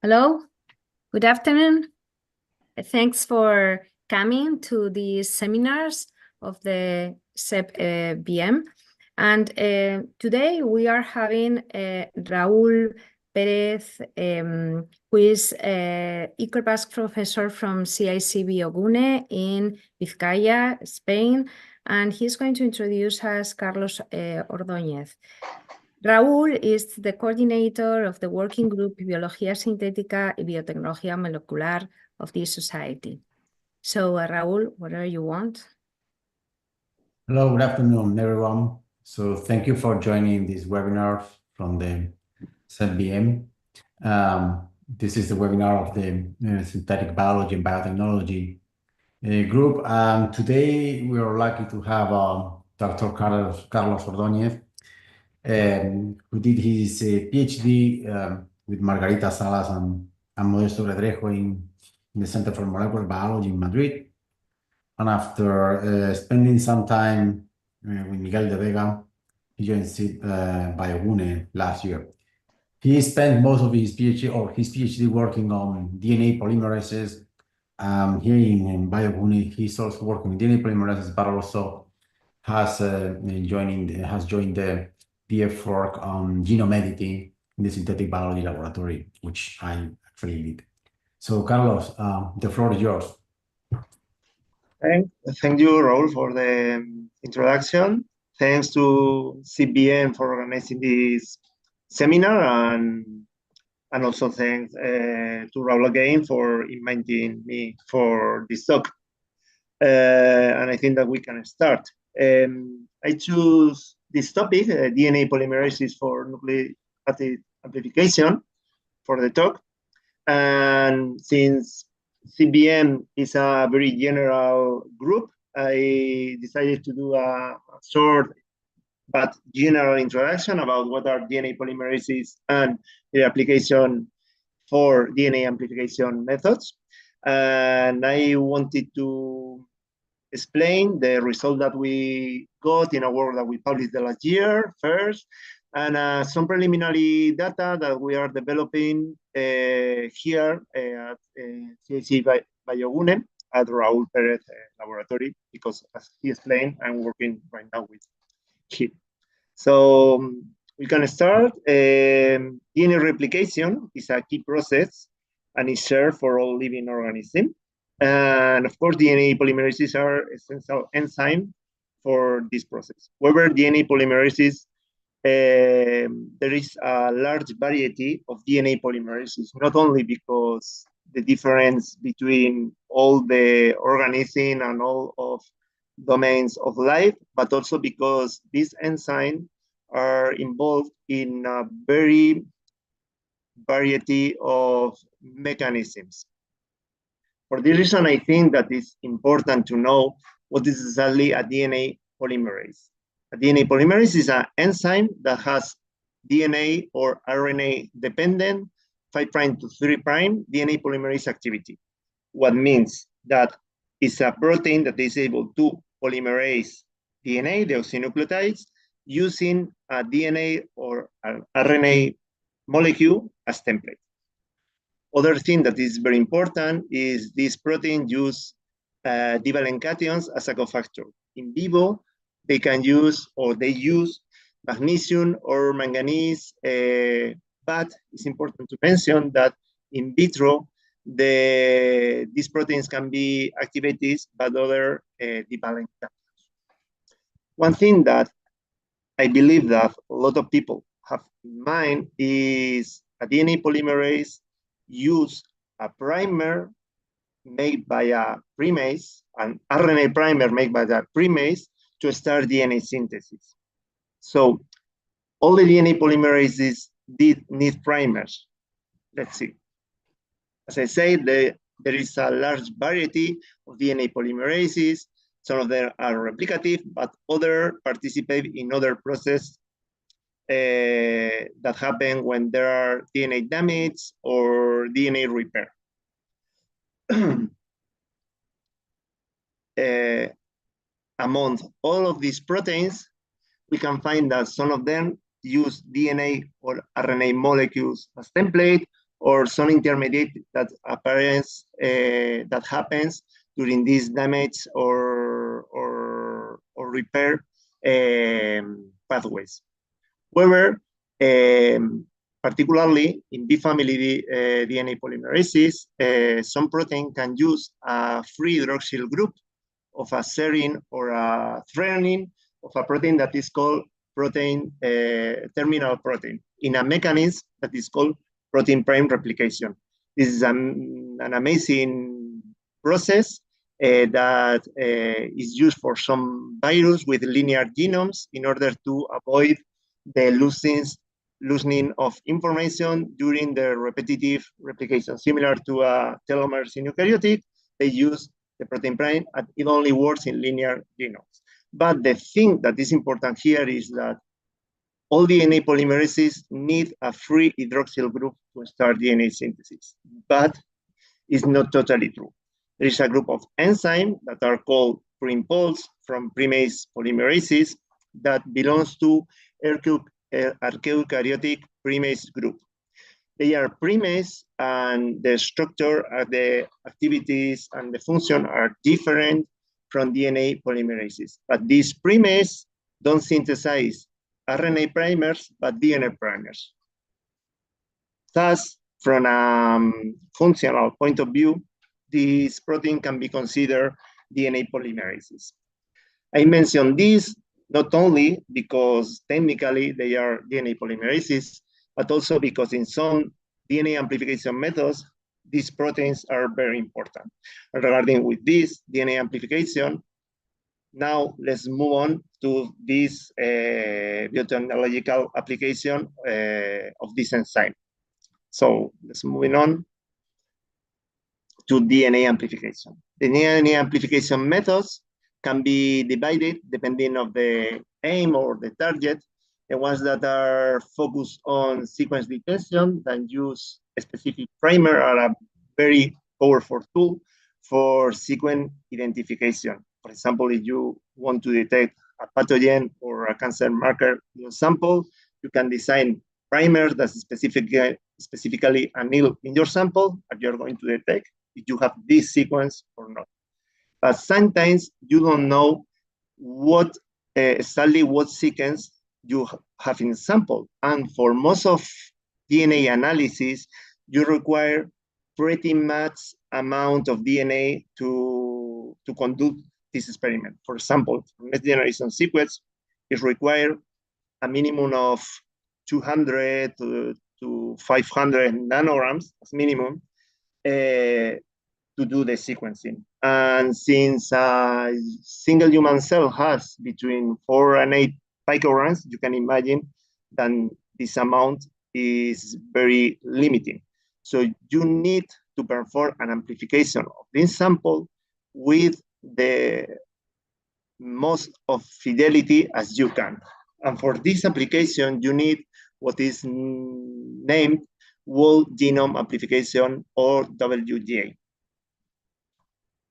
Hello, good afternoon. Thanks for coming to these seminars of the SEBBM. And today we are having Raúl Pérez, who is Ecopass professor from CIC bioGUNE in Bizkaia, Spain, and he's going to introduce us Carlos Ordóñez. Raúl is the coordinator of the working group Biología Sintética y Biotecnología Molecular of this society. So, Raúl, whatever you want. Hello, good afternoon, everyone. So thank you for joining this webinar from the SEBBM. This is the webinar of the Synthetic Biology and Biotechnology group. Today we are lucky to have Dr. Carlos Ordóñez, who did his PhD with Margarita Salas and Modesto Redrejo in the Center for Molecular Biology in Madrid. And after spending some time with Miguel de Vega, he joined bioGUNE last year. He spent most of his PhD working on DNA polymerases. Here in bioGUNE, he's also working with DNA polymerases, but also has joined the effort on genome editing in the synthetic biology laboratory, which I actually lead. So, Carlos, the floor is yours. Thank you, Raúl, for the introduction. Thanks to SEBBM for organizing this seminar, and also thanks to Raúl again for inviting me for this talk. And I think that we can start. I choose this topic, DNA polymerases for nucleic acid amplification, for the talk. And since SEBBM is a very general group, I decided to do a short but general introduction about what are DNA polymerases and their application for DNA amplification methods. And I wanted to explain the result that we got in a work that we published the last year first, and some preliminary data that we are developing here at CIC bioGUNE at Raúl Pérez laboratory, because as he explained, I'm working right now with him. So we can start. DNA replication is a key process and is shared for all living organisms. And of course, DNA polymerases are essential enzyme for this process. However, DNA polymerases, there is a large variety of DNA polymerases, not only because the difference between all the organisms and all of domains of life, but also because these enzymes are involved in a very variety of mechanisms. For this reason, I think that it's important to know what is exactly a DNA polymerase. A DNA polymerase is an enzyme that has DNA or RNA-dependent 5' to 3' DNA polymerase activity. What means that it's a protein that is able to polymerase DNA, the deoxynucleotides, using a DNA or an RNA molecule as template. Other thing that is very important is this protein use divalent cations as a cofactor. In vivo, they can use, or they use, magnesium or manganese, but it's important to mention that in vitro, these proteins can be activated by other divalent cations. One thing that I believe that a lot of people have in mind is a DNA polymerase use a primer made by a primase, an RNA primer made by the primase, to start DNA synthesis. So all the DNA polymerases need primers. Let's see. As I said, there is a large variety of DNA polymerases. Some of them are replicative, but others participate in other processes that happen when there are DNA damage or DNA repair. Among all of these proteins, we can find that some of them use DNA or RNA molecules as template, or some intermediate that appears that happens during this damage or repair pathways. However, particularly in B family DNA polymerases, some protein can use a free hydroxyl group of a serine or a threonine of a protein that is called protein terminal protein in a mechanism that is called protein prime replication. This is an amazing process that is used for some virus with linear genomes in order to avoid the loosening of information during the repetitive replication. Similar to a telomeres in eukaryotic, they use the protein prime, and it only works in linear genomes. But the thing that is important here is that all DNA polymerases need a free hydroxyl group to start DNA synthesis, but it's not totally true. There is a group of enzymes that are called pre-impulse from primase polymerases that belongs to archaeokaryotic primase group. They are primase, and the structure, the activities, and the function are different from DNA polymerases. But these primase don't synthesize RNA primers, but DNA primers. Thus, from a functional point of view, this protein can be considered DNA polymerases. I mentioned this not only because technically they are DNA polymerases, but also because in some DNA amplification methods, these proteins are very important. And regarding with this DNA amplification, now let's move on to this biotechnological application of this enzyme. So let's move on to DNA amplification. The DNA amplification methods can be divided depending on the aim or the target. The ones that are focused on sequence detection that use a specific primer are a very powerful tool for sequence identification. For example, if you want to detect a pathogen or a cancer marker in your sample, you can design primers that specifically anneal in your sample, and you're going to detect if you have this sequence or not. But sometimes you don't know what exactly what sequence you have in sample. And for most of DNA analysis, you require pretty much amount of DNA to conduct this experiment. For example, next generation sequence is required a minimum of 200 to 500 nanograms as minimum to do the sequencing. And since a single human cell has between 4 and 8 picograms, you can imagine that this amount is very limiting. So you need to perform an amplification of this sample with the most of fidelity as you can. And for this application, you need what is named whole genome amplification, or WGA.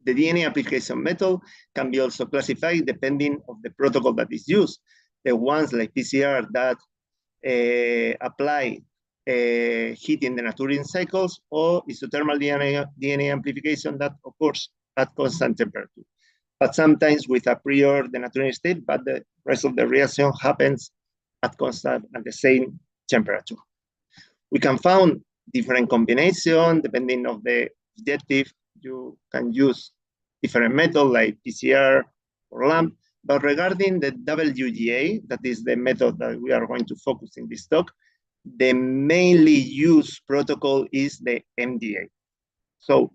The DNA amplification method can be also classified depending on the protocol that is used. The ones like PCR that apply heat in the denaturing cycles, or isothermal DNA amplification that occurs at constant temperature. But sometimes with a prior denaturing state, but the rest of the reaction happens at constant and the same temperature. We can find different combinations depending on the objective. You can use different methods like PCR or LAMP. But regarding the WGA, that is the method that we are going to focus in this talk, the mainly used protocol is the MDA. So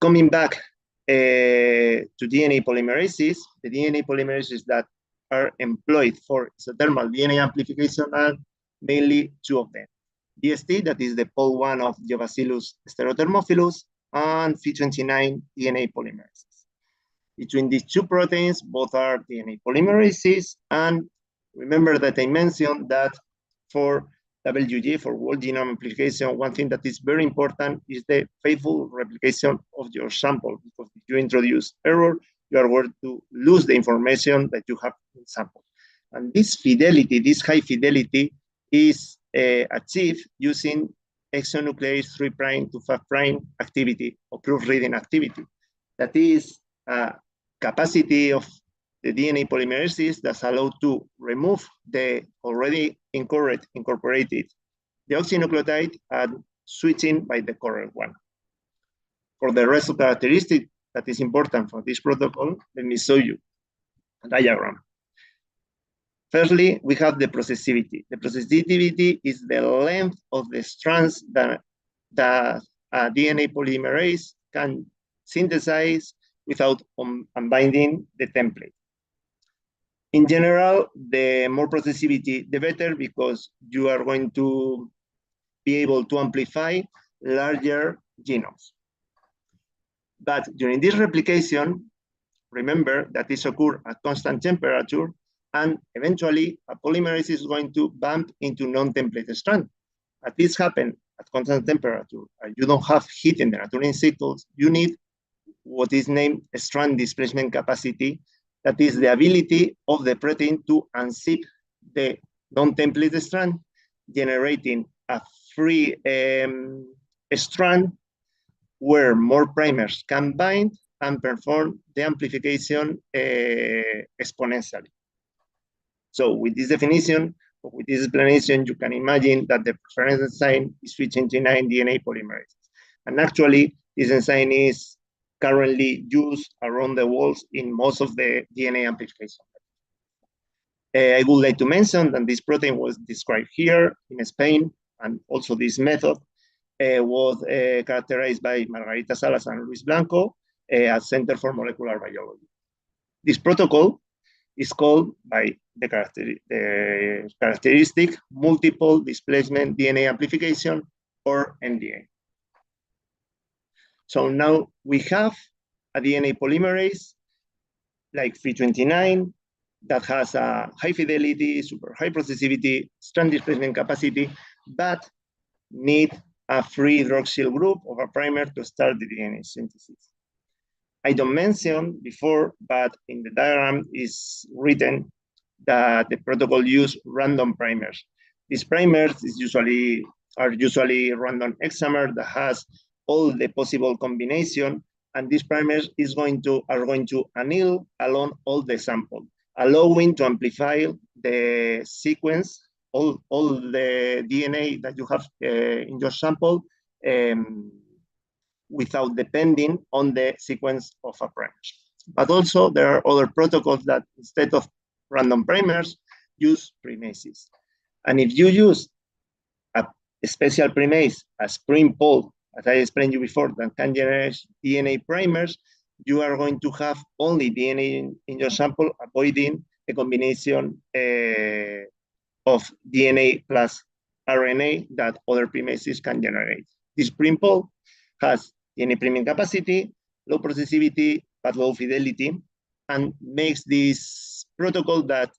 coming back to DNA polymerases, the DNA polymerases that are employed for isothermal DNA amplification are mainly two of them. DST, that is the pol 1 of Geobacillus sterothermophilus, and Phi29 DNA polymerases. Between these two proteins, both are DNA polymerases, and remember that I mentioned that for WGA, for whole genome amplification, one thing that is very important is the faithful replication of your sample, because if you introduce error, you are going to lose the information that you have in sample. And this fidelity, this high fidelity, is achieved using exonuclease 3' to 5' activity or proofreading activity. That is a capacity of the DNA polymerases that's allowed to remove the already incorporated deoxynucleotide and switching by the correct one. For the rest of the characteristic that is important for this protocol, let me show you a diagram. Firstly, we have the processivity. The processivity is the length of the strands that a DNA polymerase can synthesize without unbinding the template. In general, the more processivity, the better, because you are going to be able to amplify larger genomes. But during this replication, remember that this occurs at constant temperature, and eventually a polymerase is going to bump into non-template strand. As this happens at constant temperature, and you don't have heat in the Natural cycles, you need what is named a strand displacement capacity. That is the ability of the protein to unzip the non-template strand, generating a free strand where more primers can bind and perform the amplification exponentially. So with this definition, or with this explanation, you can imagine that the preference enzyme is switching to 9 DNA polymerases. And actually, this enzyme is currently used around the world in most of the DNA amplification. I would like to mention that this protein was described here in Spain, and also this method was characterized by Margarita Salas and Luis Blanco at Center for Molecular Biology. This protocol is called by the characteristic multiple displacement DNA amplification, or MDA. So now we have a DNA polymerase like 329 that has a high fidelity, super high processivity, strand displacement capacity, but need a free hydroxyl group of a primer to start the DNA synthesis. I don't mention before, but in the diagram is written that the protocol use random primers. These primers are usually random hexamer that has all the possible combination, and these primers are going to anneal along all the sample, allowing to amplify the sequence, all the DNA that you have in your sample, without depending on the sequence of a primer. But also there are other protocols that instead of random primers, use primases. And if you use a special primase, a spring pole, as I explained you before, that can generate DNA primers, you are going to have only DNA in your sample, avoiding the combination of DNA plus RNA that other primases can generate. This spring pole has DNA priming capacity, low processivity, but low fidelity, and makes this protocol that,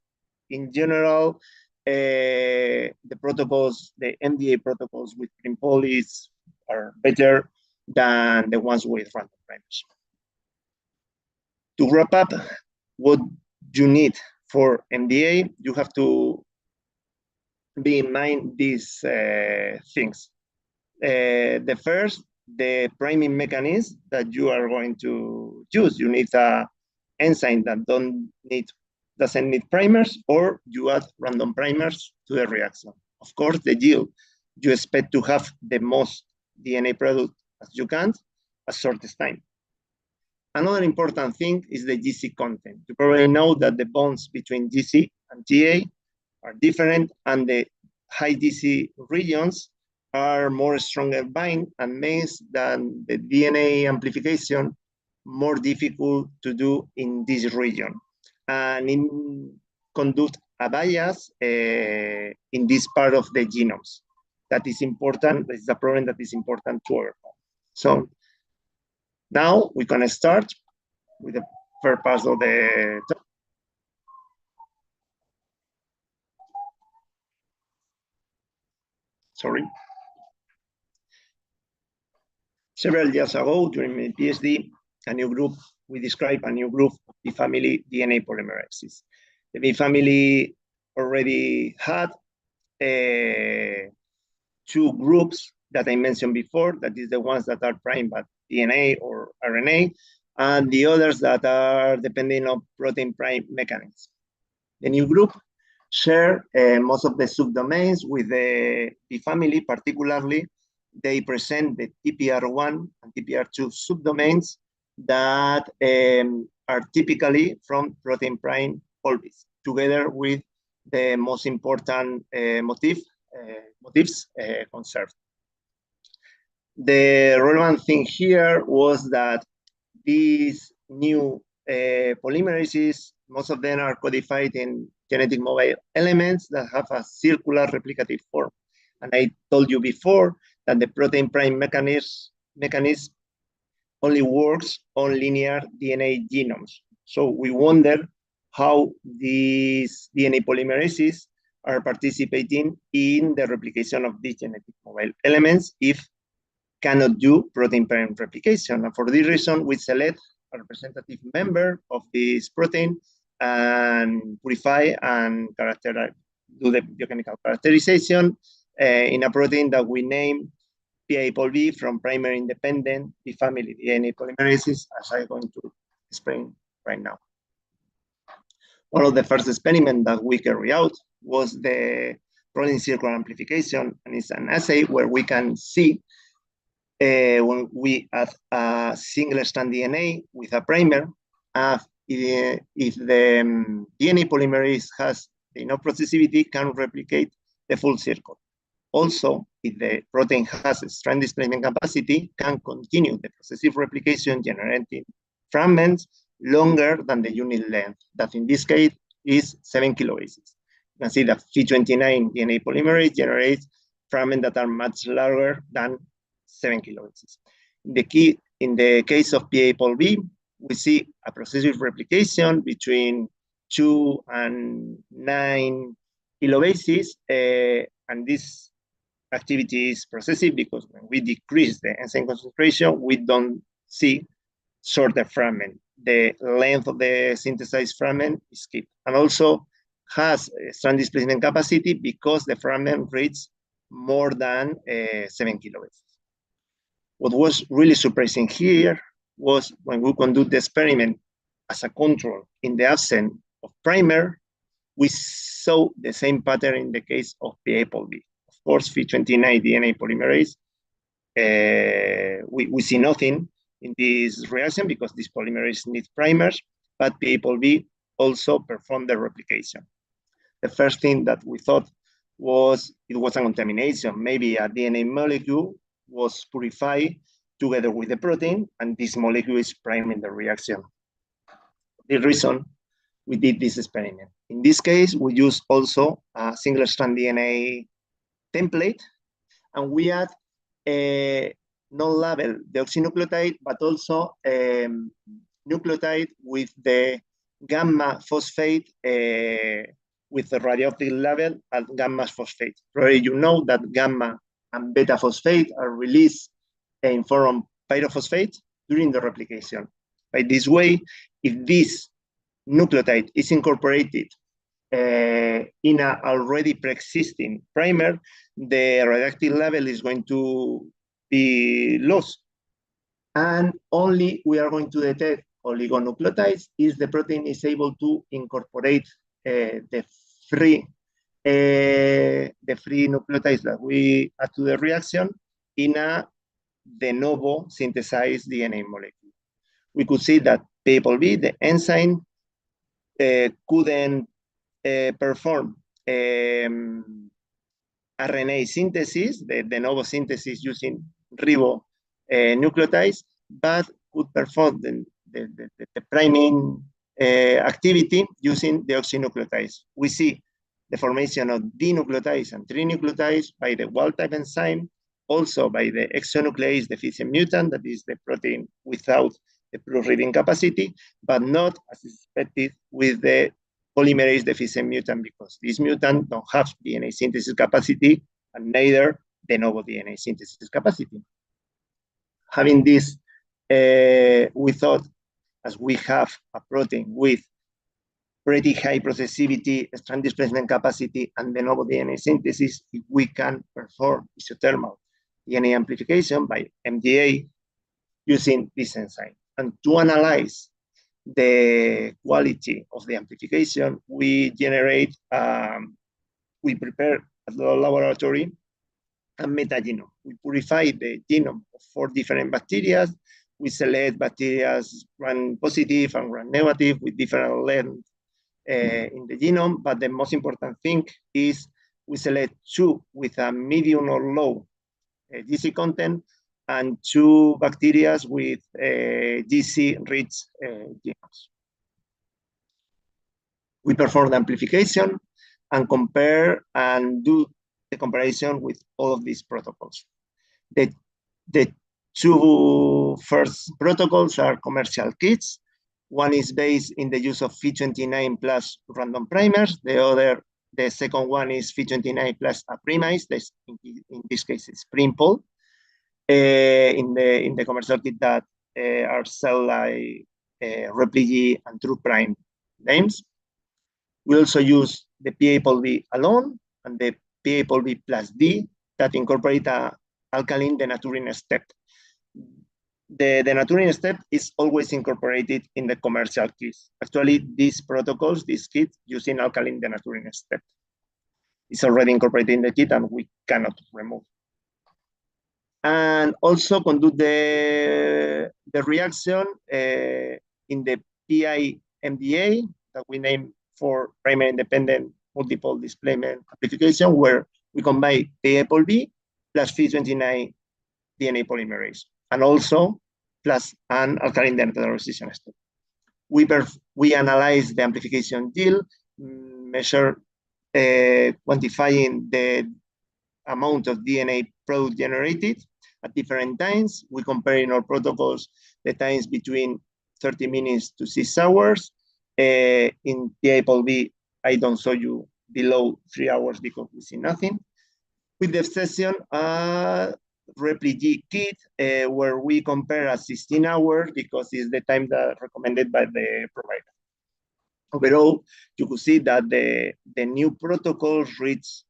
in general, the protocols, the MDA protocols with spring poles are better than the ones with random primers. To wrap up, what you need for MDA, you have to be in mind these things. The first, the priming mechanism that you are going to use. You need an enzyme that doesn't need primers, or you add random primers to the reaction. Of course, the yield, you expect to have the most DNA product as you can at shortest time. Another important thing is the GC content. You probably know that the bonds between GC and GA are different, and the high GC regions are more stronger bind and makes than the DNA amplification more difficult to do in this region. And it conduct a bias in this part of the genomes. That is important. This is a problem that is important to overcome. So now we can start with the first part of the talk. Sorry. Several years ago, during my PhD, we described a new group of B family DNA polymerases. The B family already had 2 groups that I mentioned before, that is the ones that are primed by DNA or RNA, and the others that are depending on protein prime mechanisms. The new group share most of the subdomains with the family. Particularly, they present the TPR1 and TPR2 subdomains that are typically from protein prime polyps, together with the most important motifs conserved. The relevant thing here was that these new polymerases, most of them are codified in genetic mobile elements that have a circular replicative form. And I told you before that the protein prime mechanism only works on linear DNA genomes. So we wonder how these DNA polymerases are participating in the replication of these genetic mobile elements if cannot do protein parent replication. And for this reason, we select a representative member of this protein and purify and do the biochemical characterization in a protein that we name PA-POLB from primary independent B family DNA polymerases, as I'm going to explain right now. One of the first experiments that we carry out was the protein circular amplification, and it's an assay where we can see when we add a single-strand DNA with a primer, if the DNA polymerase has enough processivity, can replicate the full circle. Also, if the protein has a strand displacement capacity, can continue the processive replication, generating fragments longer than the unit length, that in this case is 7 kilobases. You can see that Phi29 DNA polymerase generates fragments that are much larger than 7 kilobases. In the case of PA-POLB, we see a processive replication between 2 and 9 kilobases, and this activity is processive because when we decrease the enzyme concentration, we don't see shorter fragment. The length of the synthesized fragment is kept, and also has strand displacement capacity because the fragment reaches more than 7 kilobases. What was really surprising here was when we conduct the experiment as a control in the absence of primer, we saw the same pattern in the case of PA-POLB. Of course, Phi29 DNA polymerase, we see nothing in this reaction because this polymerase needs primers, but PA-POLB also performed the replication. The first thing that we thought was it was a contamination. Maybe a DNA molecule was purified together with the protein, and this molecule is priming the reaction. The reason we did this experiment. In this case, we use also a single-strand DNA template, and we add a non-labeled deoxynucleotide, but also nucleotide with the gamma phosphate with the radioactive label at gamma phosphate. Probably you know that gamma and beta phosphate are released in form of pyrophosphate during the replication. By this way, if this nucleotide is incorporated in an already pre-existing primer, the radioactive level is going to be lost. And only we are going to detect oligonucleotides if the protein is able to incorporate the free nucleotides that we add to the reaction in a de novo synthesized DNA molecule. We could see that PA-POLB, the enzyme, couldn't perform RNA synthesis, the de novo synthesis using ribonucleotides, but could perform the priming activity using deoxynucleotides. We see the formation of dinucleotides and trinucleotides by the wild-type enzyme, also by the exonuclease deficient mutant, that is the protein without the proofreading capacity, but not as expected with the polymerase deficient mutant, because this mutant don't have DNA synthesis capacity and neither de novo DNA synthesis capacity. Having this, we thought, as we have a protein with pretty high processivity, strand displacement capacity, and de novo DNA synthesis, if we can perform isothermal DNA amplification by MDA using this enzyme. And to analyze the quality of the amplification, we prepare at the laboratory a metagenome. We purify the genome of 4 different bacteria. We select bacteria gram-positive and gram-negative with different length in the genome. But the most important thing is we select 2 with a medium or low GC content and 2 bacteria with GC-rich genomes. We perform the amplification and compare and do the comparison with all of these protocols. The 2 first protocols are commercial kits. One is based in the use of Phi29 plus random primers. The second one is Phi29 plus a premise. In this case, it's Primpol. In the commercial kit that are sold like Repli and True Prime names. We also use the PA-B alone and the PA-B plus D that incorporate a alkaline denaturing step. The denaturing step is always incorporated in the commercial kits. Actually, these protocols, this kit, using alkaline denaturing step. It's already incorporated in the kit and we cannot remove. And also conduct the reaction in the PI-MDA that we name for primary independent multiple displacement amplification, where we combine PA-B plus Phi29 DNA polymerase, and also plus an alkaline denaturing resistance step. We analyze the amplification yield, measure quantifying the amount of DNA product generated at different times. We compare in our protocols the times between 30 minutes to 6 hours. In PA-B, I don't show you below 3 hours because we see nothing. With the obsession, Repli kit, where we compare at 16 hours because it's the time that recommended by the provider. Overall, you could see that the new protocols reach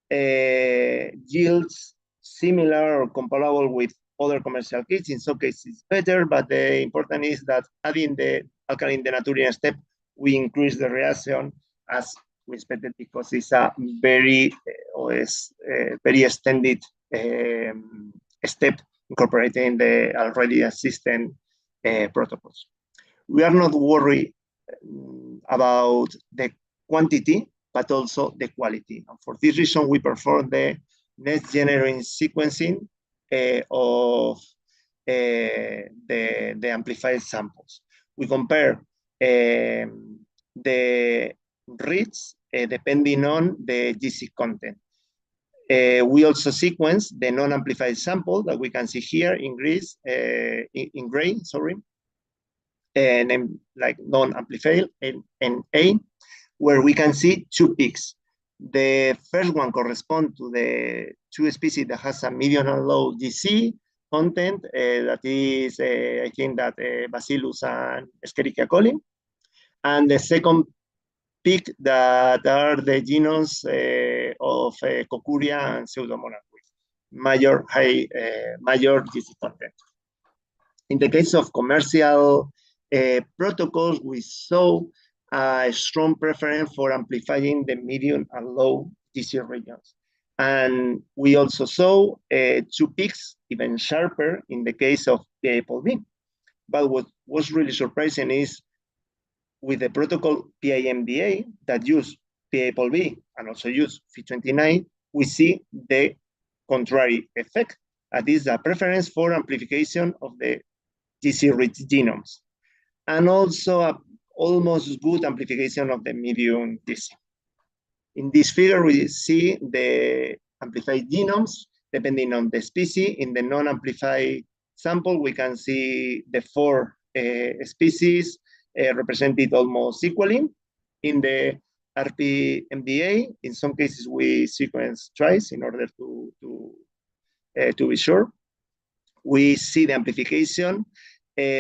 yields similar or comparable with other commercial kits. In some cases, better, but the important is that adding the alkaline denaturing step, we increase the reaction as we expected because it's a very extended step incorporated in the already existing protocols. We are not worried about the quantity, but also the quality. And for this reason, we perform the next generation sequencing of the amplified samples. We compare the reads depending on the GC content. We also sequence the non-amplified sample that we can see here in gray, and like non-amplified NA, where we can see 2 peaks. The first one corresponds to the 2 species that has a medium and low GC content, that is, I think that Bacillus and Escherichia coli. And the second peak that are the genomes of Cocuria and Pseudomonas with major GC content. In the case of commercial protocols, we saw a strong preference for amplifying the medium and low GC regions. And we also saw 2 peaks, even sharper in the case of PA-B. But what was really surprising is with the protocol PI-MDA that use PA-B and also use Phi29, we see the contrary effect. That is a preference for amplification of the GC-rich genomes. And also a almost good amplification of the medium GC. In this figure, we see the amplified genomes depending on the species. In the non-amplified sample, we can see the 4 species represented almost equally. In the RP-MDA, in some cases, we sequence twice in order to be sure. We see the amplification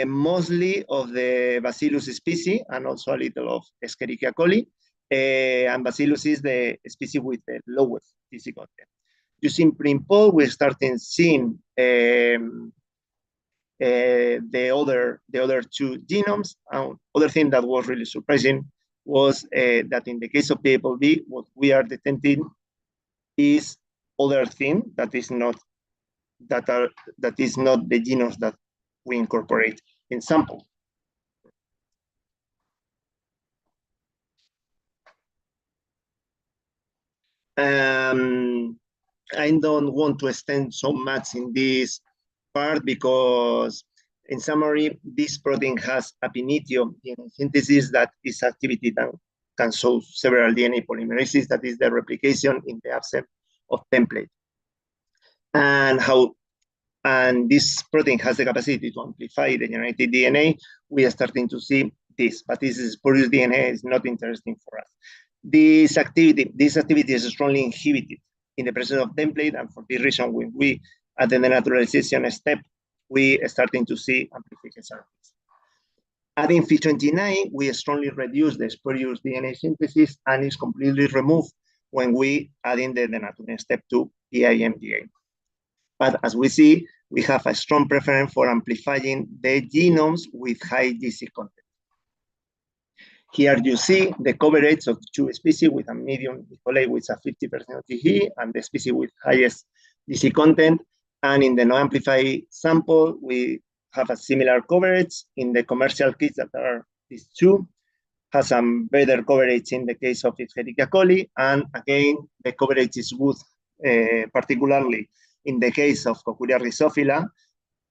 mostly of the Bacillus species and also a little of Escherichia coli. And Bacillus is the species with the lowest GC content. Using print-poll, we started seeing the other two genomes. Other thing that was really surprising was that in the case of PAPLB, what we are detecting is other thing that is not the genomes that we incorporate in sample. I don't want to extend so much in this part because, in summary, this protein has apinitio DNA synthesis that is activity that can show several DNA polymerases, that is the replication in the absence of template. And this protein has the capacity to amplify the generated DNA. We are starting to see this, but this is spurious DNA is not interesting for us. This activity is strongly inhibited in the presence of template, and for this reason, when we at the naturalization step, we are starting to see amplification. Adding Phi29, we strongly reduce the spurious DNA synthesis, and is completely removed when we add in the denaturing step to PIMDA. But as we see, we have a strong preference for amplifying the genomes with high GC content. Here you see the coverage of two species with a medium E. coli with a 50% TE and the species with highest GC content. And in the non-amplified sample, we have a similar coverage. In the commercial kits that are these two, has some better coverage in the case of Escherichia coli. And again, the coverage is good, particularly in the case of Cocuria rhizophila,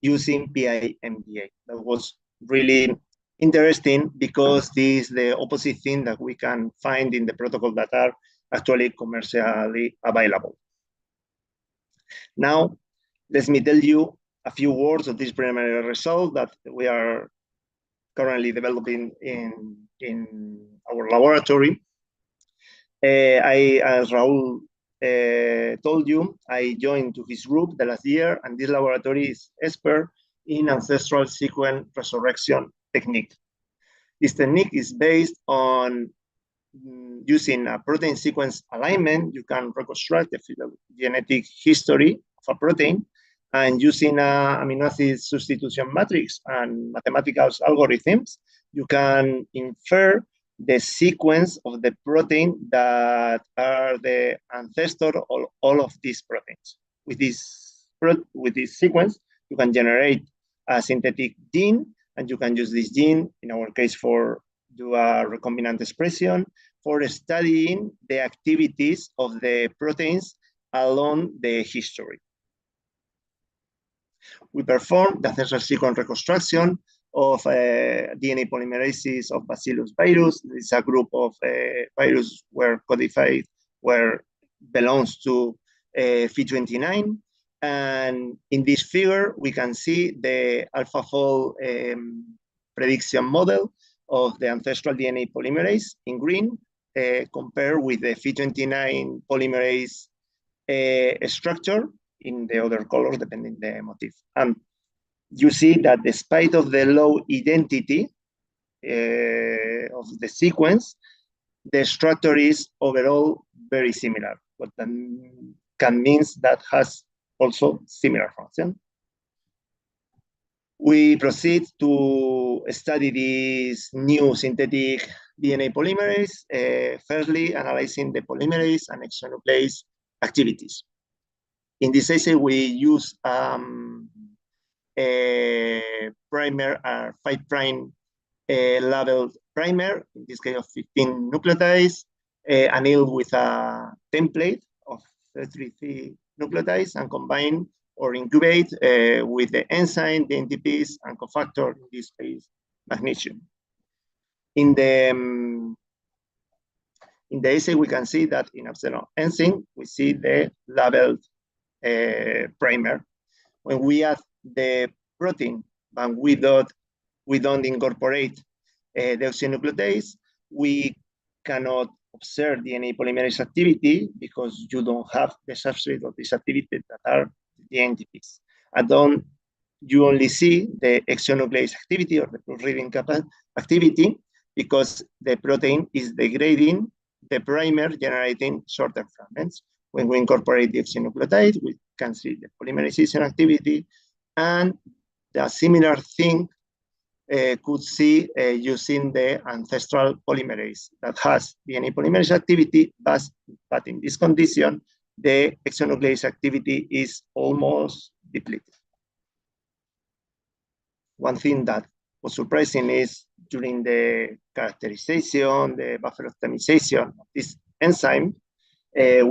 using PIMDA. That was really interesting because this is the opposite thing that we can find in the protocol that are actually commercially available. Now, let me tell you a few words of this preliminary result that we are currently developing in our laboratory. As Raúl told you, I joined to his group the last year, and this laboratory is expert in ancestral sequence resurrection technique. This technique is based on using a protein sequence alignment. You can reconstruct the phylogenetic history of a protein, and using an amino acid substitution matrix and mathematical algorithms, you can infer the sequence of the protein that are the ancestor of all of these proteins. With this sequence, you can generate a synthetic gene, and you can use this gene, in our case, for do a recombinant expression, for studying the activities of the proteins along the history. We performed the ancestral sequence reconstruction of DNA polymerases of Bacillus virus. This is a group of virus where codified, where belongs to Phi29. And in this figure, we can see the AlphaFold prediction model of the ancestral DNA polymerase in green, compared with the Phi29 polymerase structure in the other colors, depending the motif. And you see that despite of the low identity of the sequence, the structure is overall very similar. What can means that has also similar function. We proceed to study this new synthetic DNA polymerase, firstly analyzing the polymerase and exonuclease activities. In this essay, we use a primer, a 5' labeled primer, in this case of 15 nucleotides, annealed with a template of 33 nucleotides, and combine or incubate with the enzyme, the NTPs, and cofactor, in this case, magnesium. In the essay, we can see that in absence of enzyme, we see the labeled primer. When we add the protein, but we don't incorporate the deoxynucleotase, we cannot observe DNA polymerase activity because you don't have the substrate of this activity that are the NTPs. You only see the exonuclease activity or the proofreading activity because the protein is degrading the primer, generating shorter fragments. When we incorporate the deoxynucleotide, we can see the polymerization activity, and the similar thing could see using the ancestral polymerase that has DNA polymerase activity, but in this condition, the exonuclease activity is almost depleted. One thing that was surprising is during the characterization, the buffer optimization of this enzyme,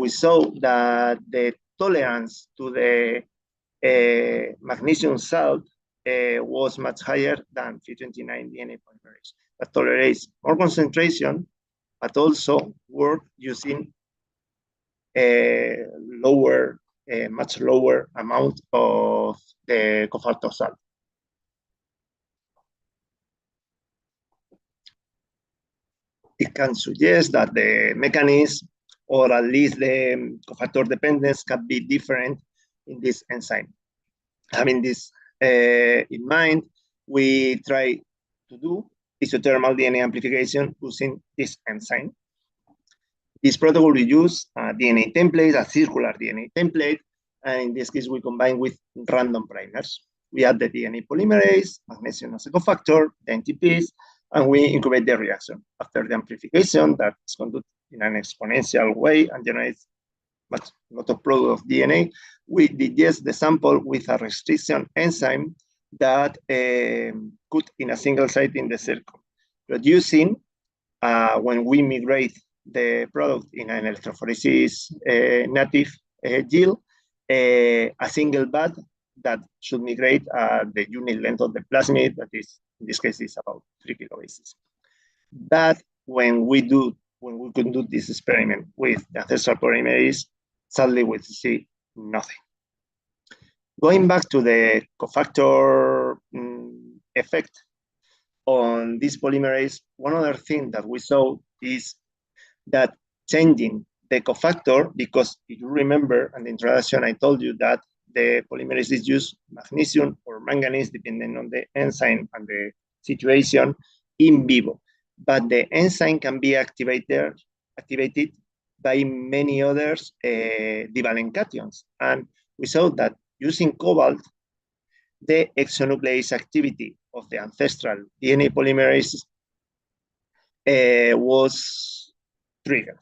we saw that the tolerance to the magnesium salt was much higher than Phi29 DNA polymerase. That tolerates more concentration, but also work using a much lower amount of the cofactor salt. It can suggest that the mechanism, or at least the cofactor dependence, can be different in this enzyme. Having this in mind, we try to do isothermal DNA amplification using this enzyme. This protocol, we use a DNA template, a circular DNA template, and in this case, we combine with random primers. We add the DNA polymerase, magnesium as a cofactor, the NTPs, and we incubate the reaction. After the amplification, that is conducted in an exponential way and generates a lot of product of DNA, we digest the sample with a restriction enzyme that put in a single site in the circle, producing, when we migrate the product in an electrophoresis native yield, a single bud that should migrate the unit length of the plasmid, that is, in this case, is about 3 kilobases. But when we can do this experiment with the ancestral polymerase, sadly we see nothing. Going back to the cofactor effect on this polymerase, one other thing that we saw is that changing the cofactor, because if you remember in the introduction, I told you that the polymerase is used magnesium or manganese, depending on the enzyme and the situation, in vivo. But the enzyme can be activated by many others divalent cations. And we saw that using cobalt, the exonuclease activity of the ancestral DNA polymerase was triggered.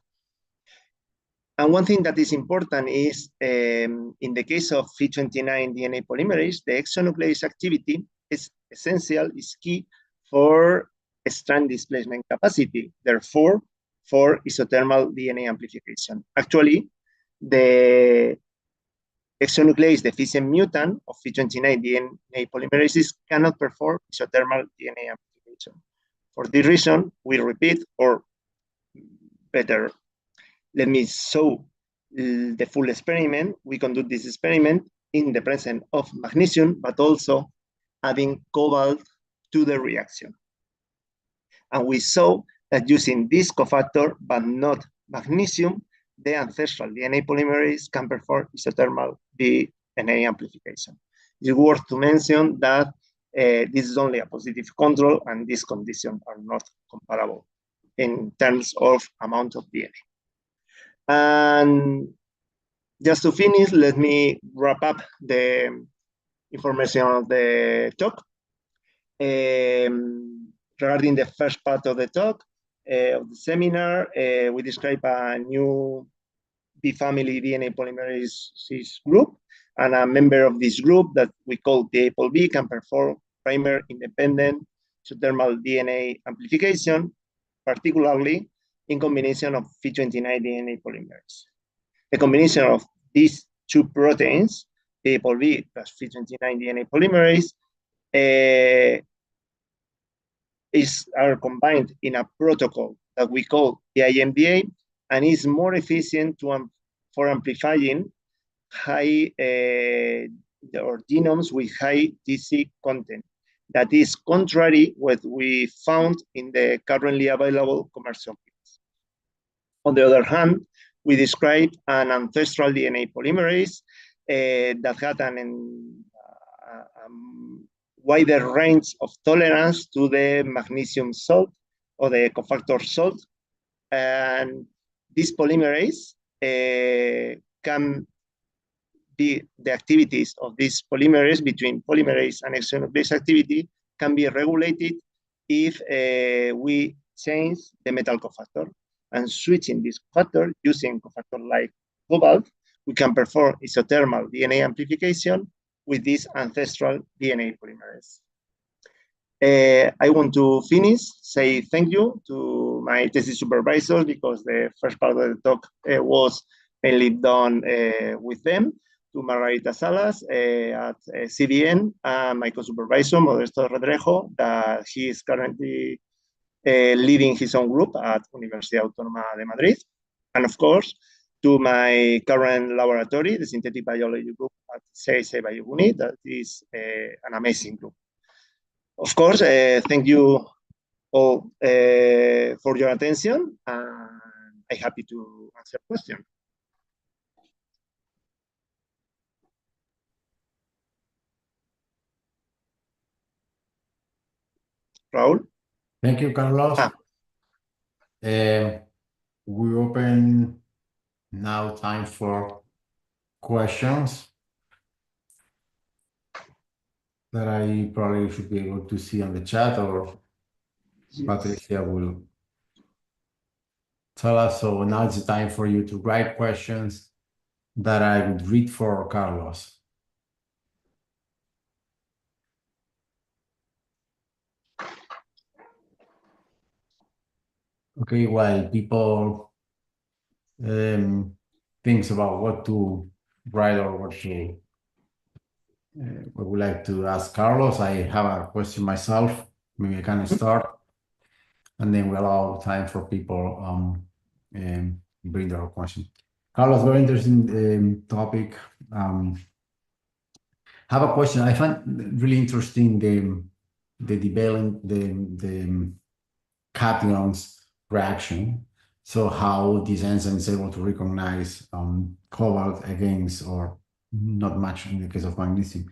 And one thing that is important is, in the case of Phi29 DNA polymerase, the exonuclease activity is essential, is key for strand displacement capacity, therefore, for isothermal DNA amplification. Actually, the exonuclease deficient mutant of Phi29 DNA polymerases cannot perform isothermal DNA amplification. For this reason, we repeat, or better, let me show the full experiment. We conduct this experiment in the presence of magnesium, but also adding cobalt to the reaction. And we saw that using this cofactor, but not magnesium, the ancestral DNA polymerase can perform isothermal DNA amplification. It's worth to mention that this is only a positive control, and these conditions are not comparable in terms of amount of DNA. And just to finish, let me wrap up the information of the talk. Regarding the first part of the talk, of the seminar, we describe a new B-family DNA polymerase group, and a member of this group that we call the ApoB can perform primer-independent isothermal DNA amplification, particularly in combination of Phi29 DNA polymerase. The combination of these two proteins, the ApoB plus Phi29 DNA polymerase, are combined in a protocol that we call the IMDA, and is more efficient for amplifying high or genomes with high DC content. That is contrary what we found in the currently available commercial kits. On the other hand, we described an ancestral DNA polymerase that had a wider range of tolerance to the magnesium salt or the cofactor salt. And this polymerase can be the activities of this polymerase between polymerase and exonuclease activity can be regulated if we change the metal cofactor. And switching this cofactor using cofactor like cobalt, we can perform isothermal DNA amplification with this ancestral DNA polymerase. I want to finish, say thank you to my thesis supervisors because the first part of the talk was mainly done with them, to Margarita Salas at CBN, and my co-supervisor, Modesto Redrejo, that he is currently leading his own group at Universidad Autónoma de Madrid. And of course, to my current laboratory, the Synthetic Biology group at serie bioGUNE, that is an amazing group. Of course, thank you all for your attention, and I'm happy to answer questions. Raúl? Thank you, Carlos. We open now time for questions that I probably should be able to see on the chat, or Patricia will tell us. So now it's time for you to write questions that I would read for Carlos. Okay, while people thinks about what to write or what to what would like to ask Carlos, I have a question myself. Maybe I can start, and then we allow time for people bring their question. Carlos, very interesting topic. Have a question. I find really interesting the development the cations reaction. So how this enzyme is able to recognize cobalt against, or not much in the case of magnesium.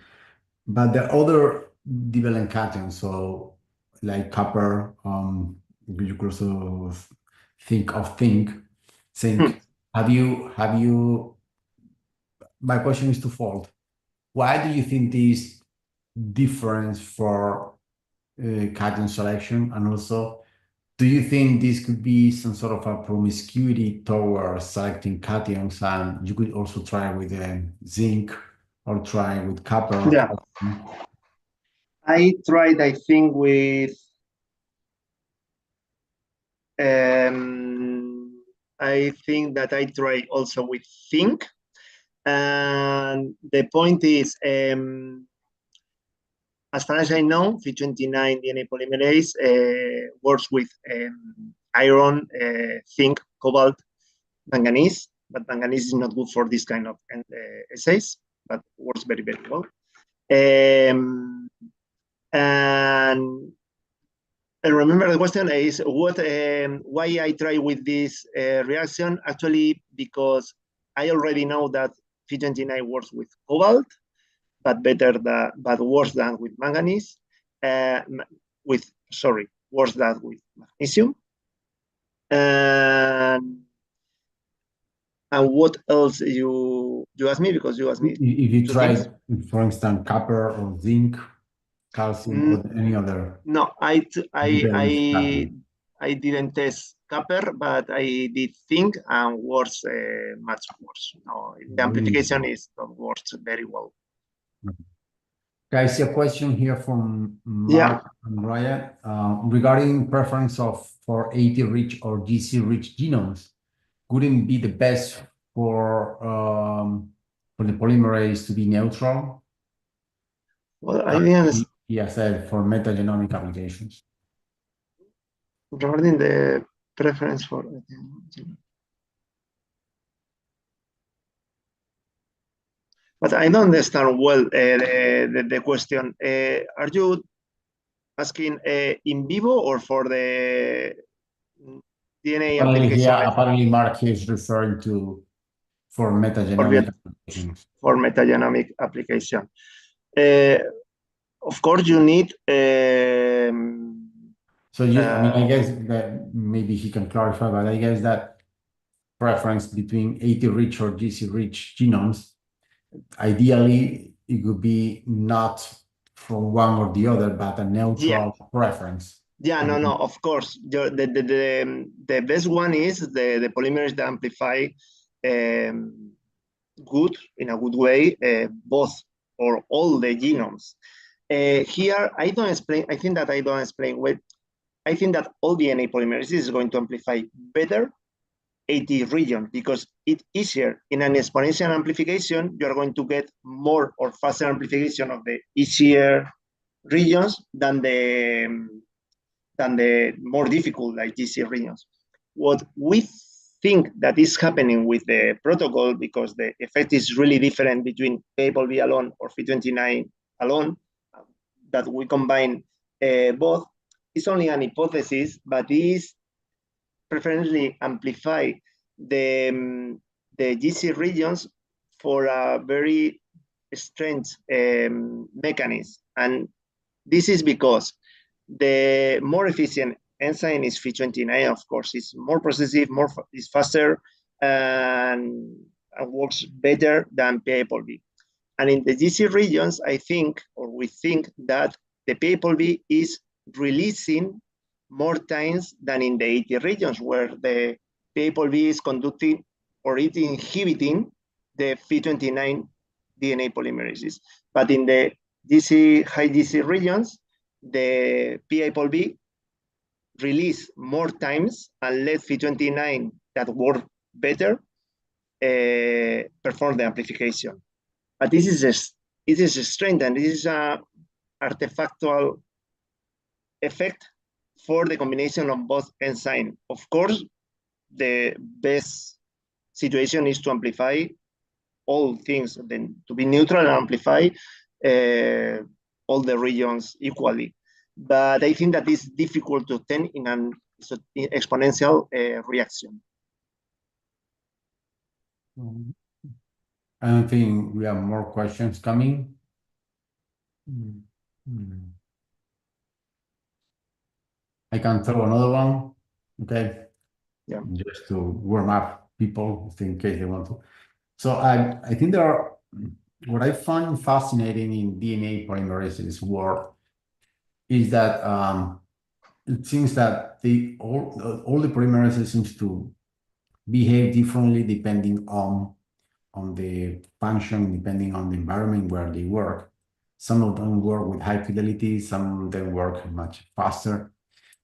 But the other developing cations, so like copper, you could also think of zinc. Have you? My question is twofold. Why do you think this difference for cation selection, and also, do you think this could be some sort of a promiscuity towards selecting cations, and you could also try with zinc or try with copper? Yeah. I tried, I think, with I think that I tried also with zinc. And the point is, as far as I know, Phi29 DNA polymerase works with iron, zinc, cobalt, manganese, but manganese is not good for this kind of assays, but works very, very well. And I remember the question is what why I try with this reaction. Actually, because I already know that Phi29 works with cobalt, but worse than with manganese. Worse than with magnesium. And what else you asked me, because you asked me if you tried, for instance, copper or zinc, calcium, or any other. No, I didn't test copper, but I did zinc, and worse, much worse. No, the amplification is works very well. Okay, I see a question here from Mark and Ryan regarding preference for AT rich or GC rich genomes. Wouldn't it be the best for the polymerase to be neutral? Well, I think he said for metagenomic applications. Regarding the preference for but I don't understand well the question. Are you asking in vivo or for the DNA application? Yeah, apparently Mark is referring to for metagenomic applications. For metagenomic application. Of course, you need. So I mean, I guess that maybe he can clarify, but I guess that preference between AT-rich or GC-rich genomes, ideally it would be not from one or the other, but a neutral preference. Yeah, no, of course. The best one is the polymerase that amplify good, in a good way, both or all the genomes. Here, I don't explain, I think that I don't explain well. I think that all DNA polymerase is going to amplify better AT region because it's easier. In an exponential amplification, you're going to get more or faster amplification of the easier regions than the more difficult like GC regions. What we think that is happening with the protocol, because the effect is really different between PAPLB alone or Phi29 alone, that we combine both, it's only an hypothesis, but is preferentially amplify the GC regions for a very strange mechanism. And this is because the more efficient enzyme is Phi29, of course, it's more processive, it's faster, and works better than PAPLB. And in the GC regions, I think, or we think that the PAPLB is releasing more times than in the AT regions, where the PAPLB is conducting or it's inhibiting the Phi29 DNA polymerases. But in the high GC regions, the PAPLB release more times and let Phi29 that work better perform the amplification. But this is a strength, and this is a artifactual effect for the combination of both enzymes. Of course, the best situation is to amplify all things, then to be neutral and amplify all the regions equally. But I think that is difficult to obtain in an exponential reaction. I don't think we have more questions coming. I can throw another one, okay? Yeah. Just to warm up people in case they want to. So I think there are, what I find fascinating in DNA polymerases work is that it seems that all the polymerases seems to behave differently depending on the function, depending on the environment where they work. Some of them work with high fidelity, some of them work much faster.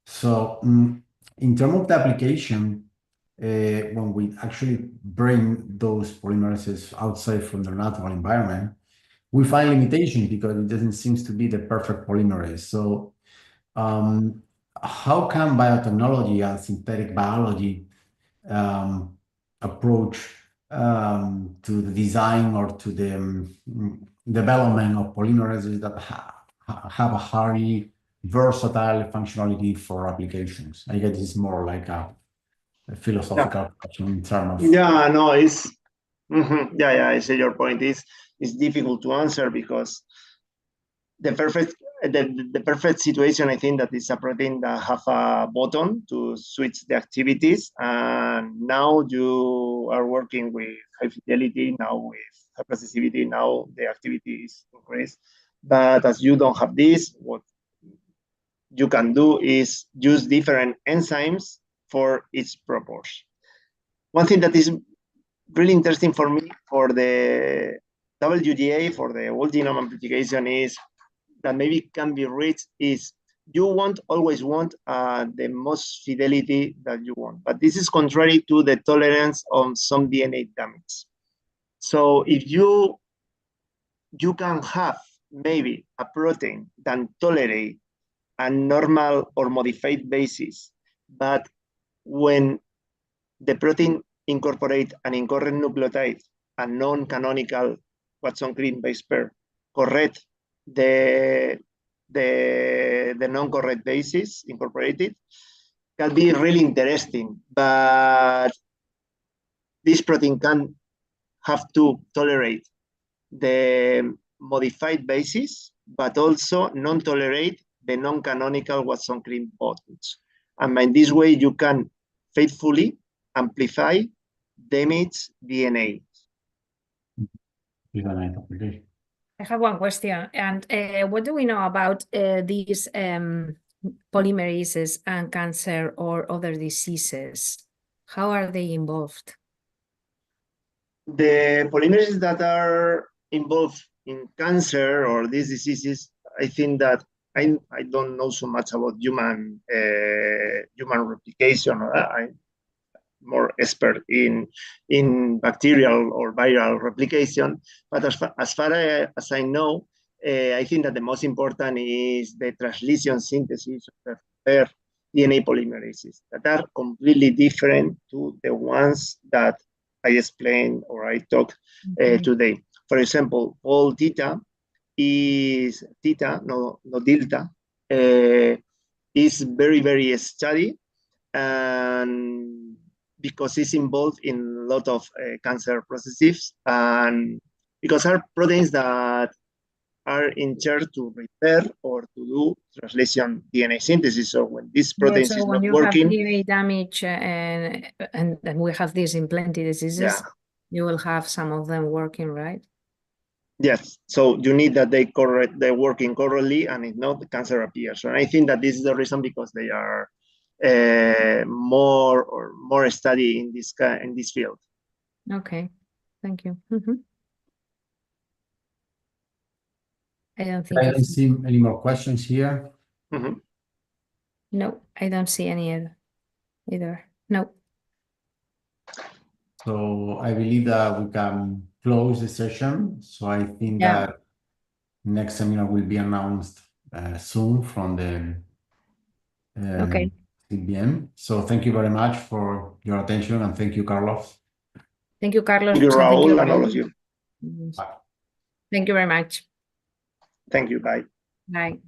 So in terms of the application, when we actually bring those polymerases outside from their natural environment, we find limitations because it doesn't seem to be the perfect polymerase. So how can biotechnology and synthetic biology approach to the design or to the development of polymerases that have a highly versatile functionality for applications? I guess it's more like a philosophical question in terms of... Yeah, no, it's... Yeah, I see your point. It's difficult to answer because the perfect situation, I think, that is a protein that have a button to switch the activities, and now you are working with high fidelity, now with high processivity, now the activity is increased. But as you don't have this, what you can do is use different enzymes for each purpose. One thing that is really interesting for me for the WGA, for the whole genome amplification, is that maybe can be reached is you always want the most fidelity that you want, but this is contrary to the tolerance of some DNA damage. So if you can have maybe a protein that tolerate a normal or modified basis, but when the protein incorporate an incorrect nucleotide, a non-canonical Watson-Crick base pair, correct the non-correct basis incorporated, can be really interesting. But this protein can have to tolerate the modified basis, but also non-tolerate the non-canonical Watson-Crick bonds. And in this way, you can faithfully amplify damage DNA. I have one question. And what do we know about these polymerases and cancer or other diseases? How are they involved? The polymerases that are involved in cancer or these diseases, I think that I don't know so much about human replication. I'm more expert in bacterial or viral replication. But as far as I know, I think that the most important is the translation synthesis of their DNA polymerases that are completely different to the ones that I explained or I talked today. For example, all theta is theta, no delta, is very, very studied, and because it's involved in a lot of cancer processes, and because are proteins that are in charge to repair or to do translation DNA synthesis. So when this protein is when not you working, have DNA damage and we have this in plenty diseases, you will have some of them working, right? Yes, so you need that they're working correctly, and if not, the cancer appears. And I think that this is the reason because they are more study in this field. Okay, thank you. I don't see any more questions here. No, I don't see any either. No. So I believe that we can close the session. So I think that next seminar will be announced soon from the SEBBM. So thank you very much for your attention, and thank you, Carlos. Thank you, Carlos. Thank you, Raúl, and all of you. Thank you very much. Thank you. Bye. Bye.